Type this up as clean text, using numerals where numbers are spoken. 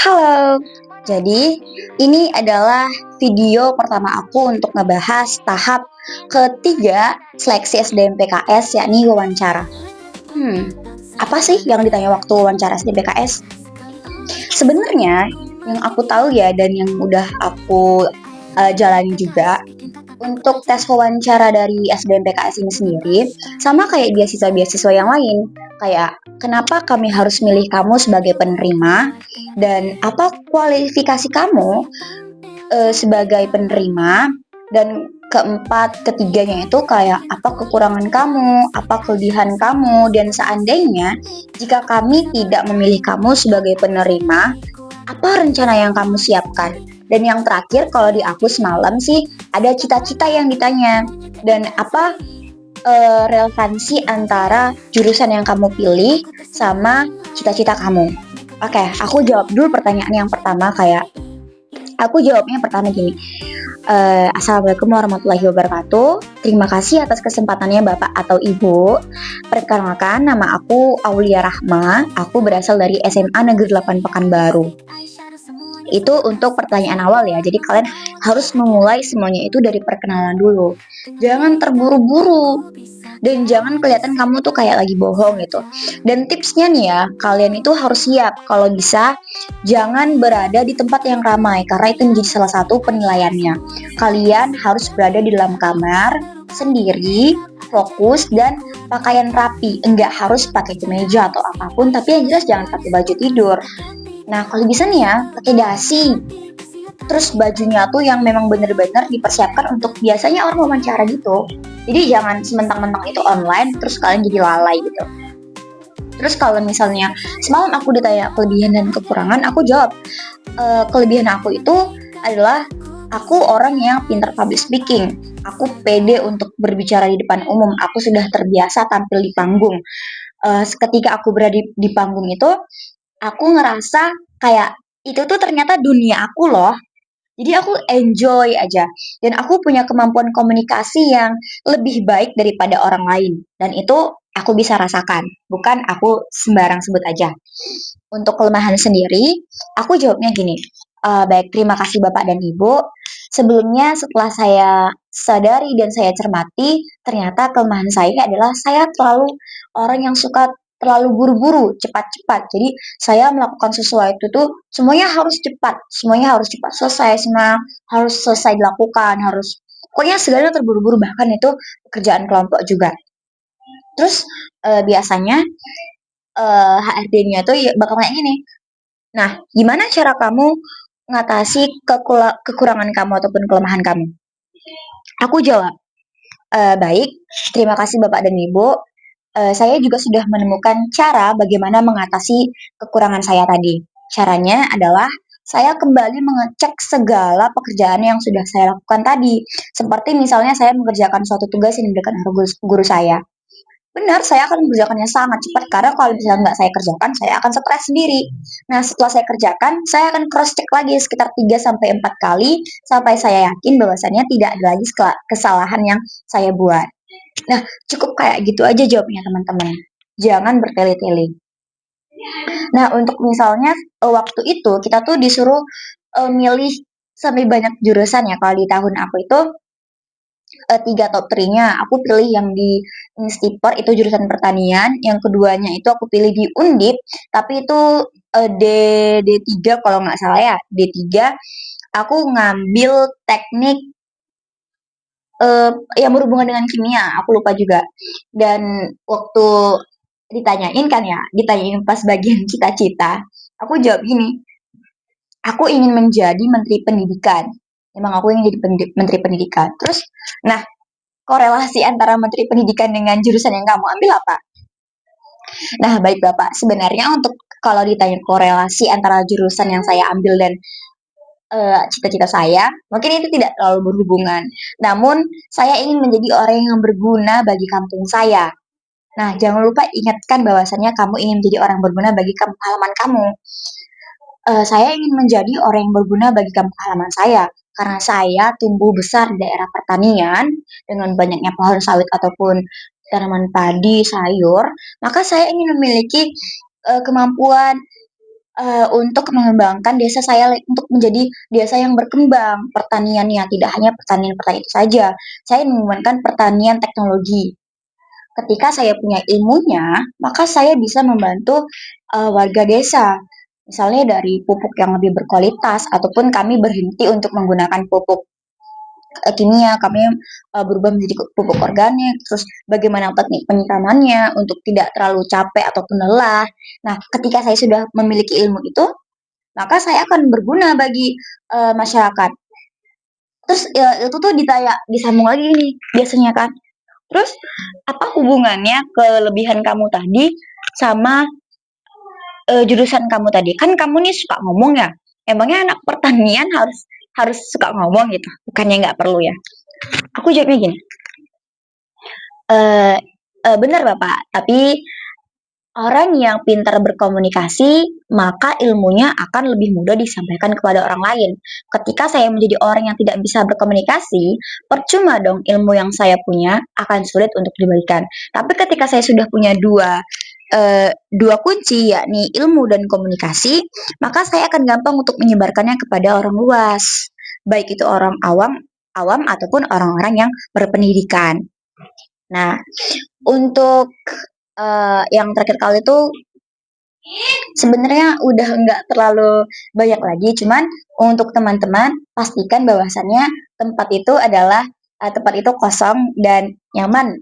Halo, jadi ini adalah video pertama aku untuk ngebahas tahap ketiga seleksi SDMPKS yakni wawancara. Hmm, apa sih yang ditanya waktu wawancara SDMPKS? Sebenarnya yang aku tahu ya dan yang udah aku jalani juga untuk tes wawancara dari SBMPKS ini sendiri sama kayak beasiswa-beasiswa yang lain. Kayak kenapa kami harus milih kamu sebagai penerima dan apa kualifikasi kamu sebagai penerima, dan keempat ketiganya itu kayak apa kekurangan kamu, apa kelebihan kamu, dan seandainya jika kami tidak memilih kamu sebagai penerima, apa rencana yang kamu siapkan? Dan yang terakhir kalau di aku semalam sih ada cita-cita yang ditanya dan apa relevansi antara jurusan yang kamu pilih sama cita-cita kamu. Oke, aku jawab dulu pertanyaan yang pertama. Kayak aku jawabnya pertama gini. Assalamualaikum warahmatullahi wabarakatuh. Terima kasih atas kesempatannya Bapak atau Ibu. Perkenalkan, nama aku Aulia Rahma. Aku berasal dari SMA Negeri 8 Pekanbaru. Itu untuk pertanyaan awal ya. Jadi kalian harus memulai semuanya itu dari perkenalan dulu. Jangan terburu-buru. Dan jangan kelihatan kamu tuh kayak lagi bohong gitu. Dan tipsnya nih ya, kalian itu harus siap kalau bisa jangan berada di tempat yang ramai karena itu menjadi salah satu penilaiannya. Kalian harus berada di dalam kamar sendiri, fokus dan pakaian rapi. Enggak harus pakai kemeja atau apapun, tapi yang jelas jangan pakai baju tidur. Nah, kalau bisa nih ya, pakai dasi. Terus bajunya tuh yang memang bener-bener dipersiapkan untuk biasanya orang wawancara gitu. Jadi jangan sementang-mentang itu online terus kalian jadi lalai gitu. Terus kalau misalnya semalam aku ditanya kelebihan dan kekurangan, aku jawab kelebihan aku itu adalah aku orang yang pintar public speaking. Aku pede untuk berbicara di depan umum. Aku sudah terbiasa tampil di panggung. Ketika aku berada di panggung itu, aku ngerasa kayak itu tuh ternyata dunia aku loh. Jadi aku enjoy aja dan aku punya kemampuan komunikasi yang lebih baik daripada orang lain dan itu aku bisa rasakan, bukan aku sembarang sebut aja. Untuk kelemahan sendiri, aku jawabnya gini. Baik, terima kasih Bapak dan Ibu. Sebelumnya setelah saya sadari dan saya cermati, ternyata kelemahan saya adalah saya terlalu orang yang suka terlalu buru-buru, cepat-cepat. Jadi saya melakukan sesuatu tuh semuanya harus cepat, semuanya harus cepat selesai, semua harus selesai dilakukan, harus pokoknya segalanya terburu-buru, bahkan itu pekerjaan kelompok juga. Terus biasanya HRD-nya tuh ya bakal kayak gini. Nah, gimana cara kamu mengatasi kekurangan kamu ataupun kelemahan kamu? Aku jawab, baik, terima kasih Bapak dan Ibu. Saya juga sudah menemukan cara bagaimana mengatasi kekurangan saya tadi. Caranya adalah saya kembali mengecek segala pekerjaan yang sudah saya lakukan tadi. Seperti misalnya saya mengerjakan suatu tugas yang diberikan oleh guru saya. Benar, saya akan mengerjakannya sangat cepat karena kalau misalnya nggak saya kerjakan, saya akan stres sendiri. Nah, setelah saya kerjakan, saya akan cross check lagi sekitar 3 sampai 4 kali sampai saya yakin bahwasannya tidak ada lagi kesalahan yang saya buat. Nah, cukup kayak gitu aja jawabnya teman-teman. Jangan bertele-tele. Nah, untuk misalnya waktu itu kita tuh disuruh milih sampai banyak jurusan ya. Kalau di tahun aku itu 3 top 3-nya aku pilih yang di Instiper itu jurusan pertanian, yang keduanya itu aku pilih di Undip, tapi itu D3 kalau nggak salah ya, D3 aku ngambil teknik yang berhubungan dengan kimia, aku lupa juga. Dan waktu ditanyain pas bagian cita-cita, aku jawab gini, aku ingin menjadi menteri pendidikan. Emang aku ingin jadi menteri pendidikan. Terus, nah, korelasi antara menteri pendidikan dengan jurusan yang kamu ambil apa? Nah, baik Bapak, sebenarnya untuk kalau ditanya korelasi antara jurusan yang saya ambil dan cita-cita saya, mungkin itu tidak terlalu berhubungan. Namun, saya ingin menjadi orang yang berguna bagi kampung saya. Nah, jangan lupa ingatkan bahwasannya kamu ingin menjadi orang berguna bagi kampung halaman kamu. Saya ingin menjadi orang yang berguna bagi kampung halaman saya. Karena saya tumbuh besar di daerah pertanian dengan banyaknya pohon sawit ataupun tanaman padi, sayur, maka saya ingin memiliki kemampuan untuk mengembangkan desa saya untuk menjadi desa yang berkembang pertaniannya, tidak hanya pertanian-pertanian itu saja. Saya mengembangkan pertanian teknologi. Ketika saya punya ilmunya, maka saya bisa membantu warga desa. Misalnya dari pupuk yang lebih berkualitas, ataupun kami berhenti untuk menggunakan pupuk kimia, kami berubah menjadi pupuk organik, terus bagaimana teknik penyiramannya untuk tidak terlalu capek ataupun lelah. Nah, ketika saya sudah memiliki ilmu itu, maka saya akan berguna bagi masyarakat. Terus itu tuh disambung lagi nih biasanya kan. Terus apa hubungannya kelebihan kamu tadi sama jurusan kamu tadi? Kan kamu nih suka ngomong ya. Emangnya anak pertanian harus harus suka ngomong gitu? Bukannya nggak perlu ya? Aku jawabnya gini, eh benar Bapak, tapi orang yang pintar berkomunikasi, maka ilmunya akan lebih mudah disampaikan kepada orang lain. Ketika saya menjadi orang yang tidak bisa berkomunikasi, percuma dong ilmu yang saya punya akan sulit untuk diberikan. Tapi ketika saya sudah punya dua kunci, yakni ilmu dan komunikasi, maka saya akan gampang untuk menyebarkannya kepada orang luas, baik itu orang awam ataupun orang-orang yang berpendidikan. Nah, untuk yang terakhir kali itu sebenarnya udah nggak terlalu banyak lagi, cuman untuk teman-teman pastikan bahwasannya tempat itu adalah tempat itu kosong dan nyaman.